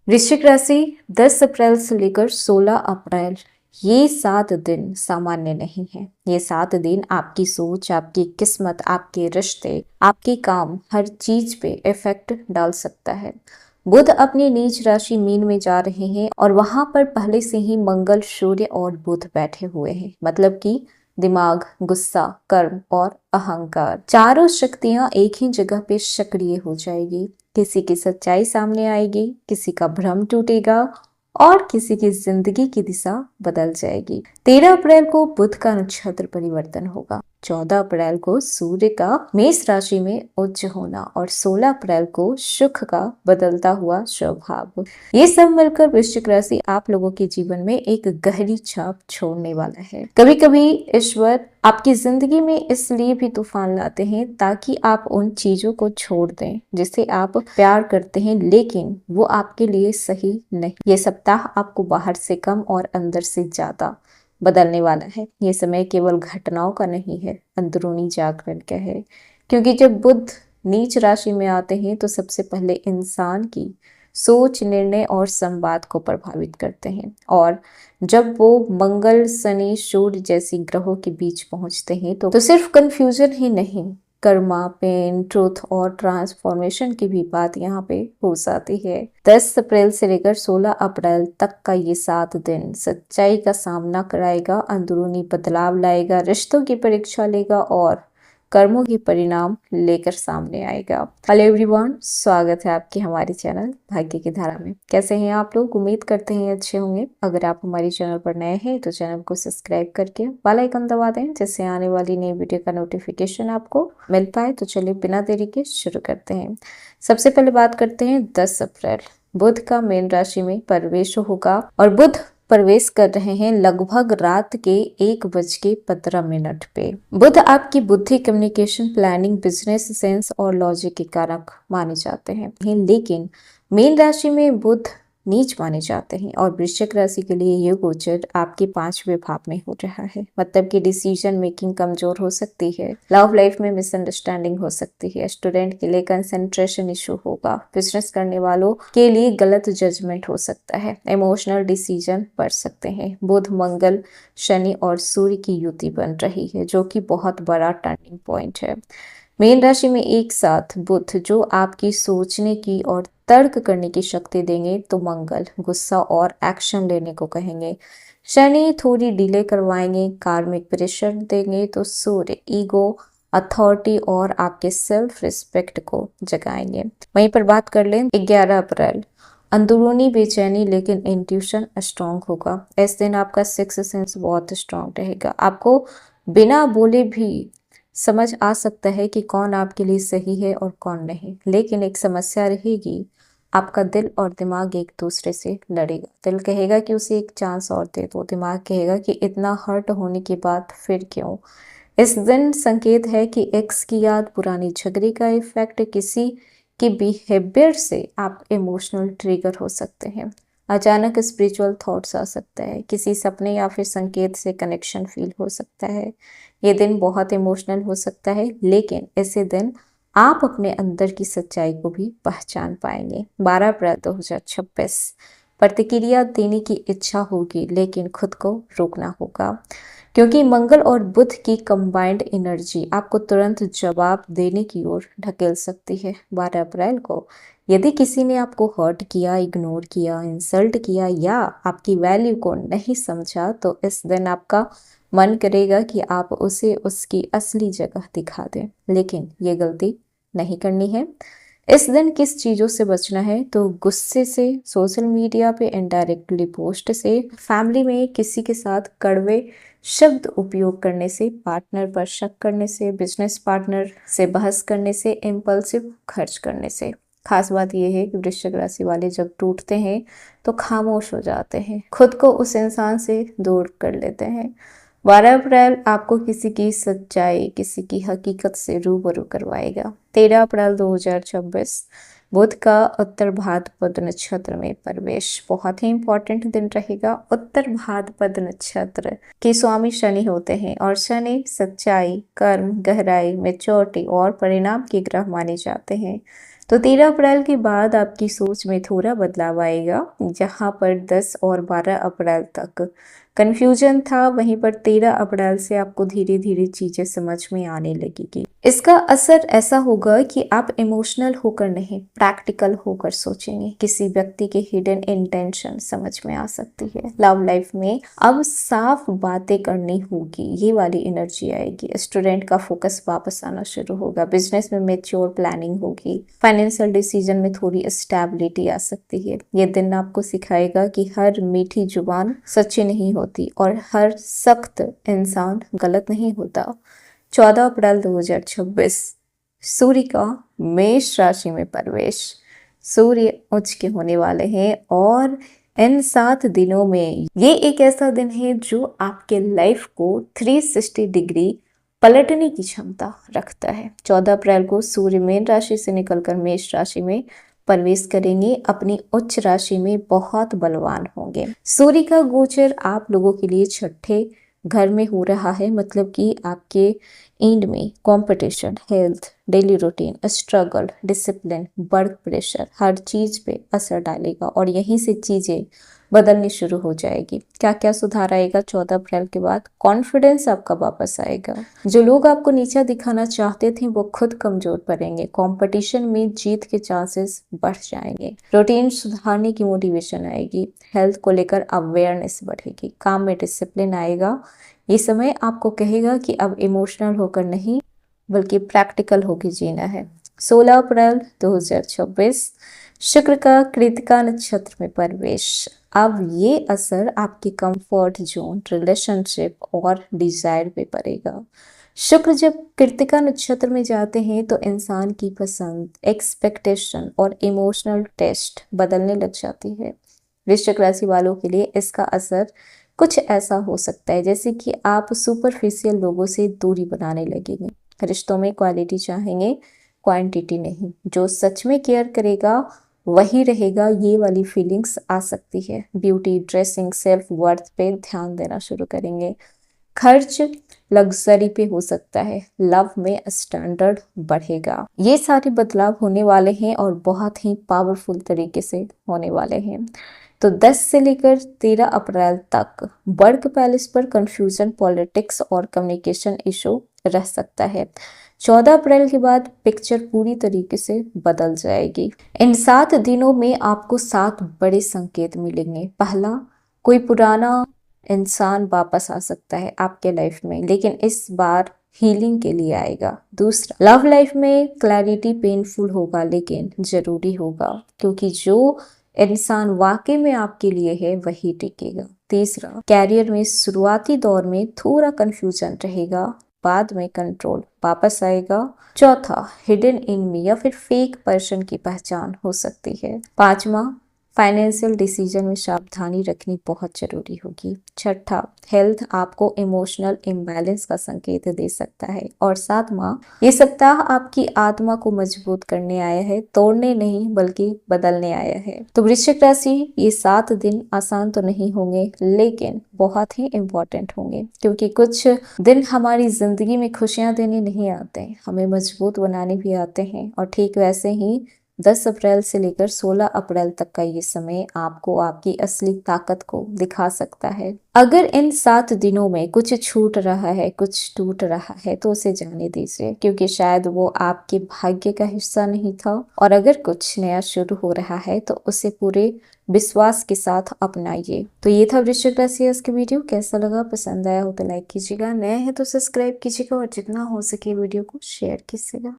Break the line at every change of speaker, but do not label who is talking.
वृश्चिक राशि 10 अप्रैल से लेकर 16 अप्रैल, ये 7 दिन सामान्य नहीं है। ये 7 दिन आपकी सोच, आपकी किस्मत, आपके रिश्ते, आपके काम, हर चीज पे इफेक्ट डाल सकता है। बुध अपनी नीच राशि मीन में जा रहे हैं और वहां पर पहले से ही मंगल, सूर्य और बुध बैठे हुए हैं। मतलब कि दिमाग, गुस्सा, कर्म और अहंकार, चारों शक्तियां एक ही जगह पे सक्रिय हो जाएगी। किसी की सच्चाई सामने आएगी, किसी का भ्रम टूटेगा और किसी की जिंदगी की दिशा बदल जाएगी। 13 अप्रैल को बुध का नक्षत्र परिवर्तन होगा। 14 अप्रैल को सूर्य का मेष राशि में उच्च होना और 16 अप्रैल को शुक्र का बदलता हुआ स्वभाव, ये सब मिलकर वृश्चिक राशि आप लोगों के जीवन में एक गहरी छाप छोड़ने वाला है। कभी कभी ईश्वर आपकी जिंदगी में इसलिए भी तूफान लाते हैं ताकि आप उन चीजों को छोड़ दें जिसे आप प्यार करते हैं, लेकिन वो आपके लिए सही नहीं। ये सप्ताह आपको बाहर से कम और अंदर से ज्यादा बदलने वाला है। ये समय केवल घटनाओं का नहीं है, अंदरूनी जागरण का है। क्योंकि जब बुध नीच राशि में आते हैं तो सबसे पहले इंसान की सोच, निर्णय और संवाद को प्रभावित करते हैं। और जब वो मंगल, शनि, सूर्य जैसी ग्रहों के बीच पहुंचते हैं तो सिर्फ कंफ्यूजन ही नहीं, कर्मा, पेन, ट्रुथ और ट्रांसफॉर्मेशन की भी बात यहाँ पे हो जाती है। 10 अप्रैल से लेकर 16 अप्रैल तक का ये 7 दिन सच्चाई का सामना कराएगा, अंदरूनी बदलाव लाएगा, रिश्तों की परीक्षा लेगा और कर्मों के परिणाम लेकर सामने आएगा। हेलो एवरीवन, स्वागत है आपके हमारे चैनल भाग्य की धारा में। कैसे हैं आप लोग? उम्मीद करते हैं अच्छे होंगे। अगर आप हमारे चैनल पर नए हैं तो चैनल को सब्सक्राइब करके बेल आइकन दबा दें, जिससे आने वाली नई वीडियो का नोटिफिकेशन आपको मिल पाए। तो चलिए बिना देरी के शुरू करते हैं। सबसे पहले बात करते हैं 10 अप्रैल, बुध का मीन राशि में प्रवेश होगा और बुध प्रवेश कर रहे हैं लगभग रात के 1:15 पे। बुध आपकी बुद्धि, कम्युनिकेशन, प्लानिंग, बिजनेस सेंस और लॉजिक के कारक माने जाते हैं, लेकिन मीन राशि में बुध नीच माने जाते हैं और वृश्चिक राशि के लिए ये गोचर आपके 5वें भाव में हो रहा है। मतलब कि डिसीजन मेकिंग कमजोर हो सकती है, लव लाइफ में मिसअंडरस्टैंडिंग हो सकती है, स्टूडेंट के लिए कंसंट्रेशन इशू होगा, बिजनेस करने वालों के लिए गलत जजमेंट हो सकता है, इमोशनल डिसीजन बढ़ सकते हैं। बुध, मंगल, शनि और सूर्य की युति बन रही है, जो कि बहुत बड़ा टर्निंग पॉइंट है। मीन राशि में एक साथ बुध जो आपकी सोचने की और तर्क करने की शक्ति देंगे तो मंगल गुस्सा और एक्शन लेने को कहेंगे, शनि थोड़ी डिले करवाएंगे, कार्मिक प्रेशर देंगे तो सूर्य ईगो, अथॉरिटी और आपके सेल्फ रिस्पेक्ट को जगाएंगे। वहीं पर बात कर लें 11 अप्रैल, अंदरूनी बेचैनी लेकिन इंट्यूशन स्ट्रांग होगा। इस दिन आपका सिक्स सेंस बहुत स्ट्रांग रहेगा। आपको बिना बोले भी समझ आ सकता है कि कौन आपके लिए सही है और कौन नहीं। लेकिन एक समस्या रहेगी, आपका दिल और दिमाग एक दूसरे से लड़ेगा। दिल कहेगा कि उसे एक चांस और दे दो, दिमाग कहेगा कि इतना हर्ट होने के बाद फिर क्यों। इस दिन संकेत है कि एक्स की याद, पुरानी झगड़े का इफेक्ट, किसी के बिहेवियर से आप इमोशनल ट्रिगर हो सकते हैं। अचानक स्पिरिचुअल थॉट्स आ सकता है, किसी सपने या फिर संकेत से कनेक्शन फील हो सकता है। ये दिन बहुत इमोशनल हो सकता है, लेकिन ऐसे दिन आप अपने अंदर की सच्चाई को भी पहचान पाएंगे। 12 अप्रैल 2026, प्रतिक्रिया देने की इच्छा होगी लेकिन खुद को रोकना होगा, क्योंकि मंगल और बुध की कंबाइंड एनर्जी आपको तुरंत जवाब देने की ओर ढकेल सकती है। 12 अप्रैल को यदि किसी ने आपको हर्ट किया, इग्नोर किया, इंसल्ट किया या आपकी वैल्यू को नहीं समझा तो इस दिन आपका मन करेगा कि आप उसे उसकी असली जगह दिखा दें, लेकिन ये गलती नहीं करनी है। इस दिन किस चीज़ों से बचना है तो गुस्से से, सोशल मीडिया पे इनडायरेक्टली पोस्ट से, फैमिली में किसी के साथ कड़वे शब्द उपयोग करने से, पार्टनर पर शक करने से, बिजनेस पार्टनर से बहस करने से, इम्पल्सिव खर्च करने से। खास बात यह है कि वृश्चिक राशि वाले जब टूटते हैं तो खामोश हो जाते हैं, खुद को उस इंसान से दूर कर लेते हैं। 12 अप्रैल आपको किसी की सच्चाई, किसी की हकीकत से रूबरू करवाएगा। 13 अप्रैल 2026, बुध का उत्तर भाद्रपद नक्षत्र में प्रवेश बहुत ही इंपॉर्टेंट दिन रहेगा। उत्तर भाद्रपद नक्षत्र के स्वामी शनि होते हैं और शनि सच्चाई, कर्म, गहराई, मैच्योरिटी और परिणाम के ग्रह माने जाते हैं। तो 13 अप्रैल के बाद आपकी सोच में थोड़ा बदलाव आएगा। जहाँ पर 10 और 12 अप्रैल तक कन्फ्यूजन था, वहीं पर 13 अप्रैल से आपको धीरे धीरे चीजें समझ में आने लगेगी। इसका असर ऐसा होगा कि आप इमोशनल होकर नहीं, प्रैक्टिकल होकर सोचेंगे। किसी व्यक्ति के हिडन इंटेंशन समझ में आ सकती है। लव लाइफ में अब साफ बातें करनी होगी, ये वाली एनर्जी आएगी। स्टूडेंट का फोकस वापस आना शुरू होगा। बिजनेस में मेच्योर प्लानिंग होगी। फाइनेंशियल डिसीजन में थोड़ी स्टेबिलिटी आ सकती है। ये दिन आपको सिखाएगा कि हर मीठी जुबान सच्ची नहीं होती और हर सख्त इंसान गलत नहीं होता। 14 अप्रैल 2026 सूर्य का मेष राशि में प्रवेश। सूर्य उच्च के होने वाले हैं और इन 7 दिनों में ये एक ऐसा दिन है जो आपके लाइफ को 360 डिग्री पलटने की क्षमता रखता है। 14 अप्रैल को सूर्य मीन राशि से निकलकर मेष राशि में प्रवेश करेंगे। अपनी उच्च राशि में बहुत बलवान होंगे। सूर्य का गोचर आप लोगों के लिए छठे घर में हो रहा है, मतलब कि आपके एंड में competition, health, daily routine, struggle, discipline, work pressure, हर चीज पे असर डालेगा और यहीं से चीजें बदलनी शुरू हो जाएगी। क्या क्या सुधार आएगा 14 अप्रैल के बाद? कॉन्फिडेंस आपका वापस आएगा। जो लोग आपको नीचा दिखाना चाहते थे वो खुद कमजोर पड़ेंगे। कंपटीशन में जीत के चांसेस बढ़ जाएंगे। रूटीन सुधारने की मोटिवेशन आएगी। हेल्थ को लेकर अवेयरनेस बढ़ेगी। काम में डिसिप्लिन आएगा। ये समय आपको कहेगा कि अब इमोशनल होकर नहीं बल्कि प्रैक्टिकल होकर जीना है। 16 अप्रैल 2026 शुक्र का कृतिका नक्षत्र में प्रवेश। अब ये असर आपके कंफर्ट जोन, रिलेशनशिप और डिजायर पे पड़ेगा। शुक्र जब कृतिका नक्षत्र में जाते हैं तो इंसान की पसंद, एक्सपेक्टेशन और इमोशनल टेस्ट बदलने लग जाती है। वृश्चिक राशि वालों के लिए इसका असर कुछ ऐसा हो सकता है जैसे कि आप सुपरफिशियल लोगों से दूरी बनाने लगेंगे। रिश्तों में क्वालिटी चाहेंगे, क्वांटिटी नहीं। जो सच में केयर करेगा वही रहेगा, ये वाली फीलिंग्स आ सकती है। ब्यूटी, ड्रेसिंग, सेल्फ वर्थ पे ध्यान देना शुरू करेंगे। खर्च लग्जरी पे हो सकता है। लव में स्टैंडर्ड बढ़ेगा। ये सारे बदलाव होने वाले हैं और बहुत ही पावरफुल तरीके से होने वाले हैं। तो 10 से लेकर 13 अप्रैल तक वर्क पैलेस पर कंफ्यूजन, पॉलिटिक्स और कम्युनिकेशन इशू रह सकता है। 14 अप्रैल के बाद पिक्चर पूरी तरीके से बदल जाएगी। इन 7 दिनों में आपको 7 बड़े संकेत मिलेंगे। पहला, कोई पुराना इंसान वापस आ सकता है आपके लाइफ में, लेकिन इस बार हीलिंग के लिए आएगा। दूसरा, लव लाइफ में क्लैरिटी पेनफुल होगा लेकिन जरूरी होगा, क्योंकि जो इंसान वाकई में आपके लिए है वही टिकेगा। तीसरा, कैरियर में शुरुआती दौर में थोड़ा कंफ्यूजन रहेगा, बाद में कंट्रोल वापस आएगा। चौथा, हिडन एनिमी या फिर फेक पर्सन की पहचान हो सकती है। पांचवा, फाइनेंशियल डिसीजन में सावधानी रखनी बहुत जरूरी होगी। छठा, हेल्थ आपको इमोशनल इम्बैलेंस का संकेत दे सकता है। और सातवां, ये सप्ताह आपकी आत्मा को मजबूत करने आया है, तोड़ने नहीं बल्कि बदलने आया है। तो वृश्चिक राशि, ये 7 दिन आसान तो नहीं होंगे लेकिन बहुत ही इम्पोर्टेंट होंगे, क्योंकि कुछ दिन हमारी जिंदगी में खुशियां देने नहीं आते, हमें मजबूत बनाने भी आते हैं। और ठीक वैसे ही 10 अप्रैल से लेकर 16 अप्रैल तक का ये समय आपको आपकी असली ताकत को दिखा सकता है। अगर इन 7 दिनों में कुछ छूट रहा है, कुछ टूट रहा है, तो उसे जाने दीजिए, क्योंकि शायद वो आपके भाग्य का हिस्सा नहीं था। और अगर कुछ नया शुरू हो रहा है तो उसे पूरे विश्वास के साथ अपनाइए। तो ये था वृश्चिक राशि आज की वीडियो। कैसा लगा? पसंद आया हो तो लाइक कीजिएगा, नए हैं तो सब्सक्राइब कीजिएगा और जितना हो सके वीडियो को शेयर कीजिएगा।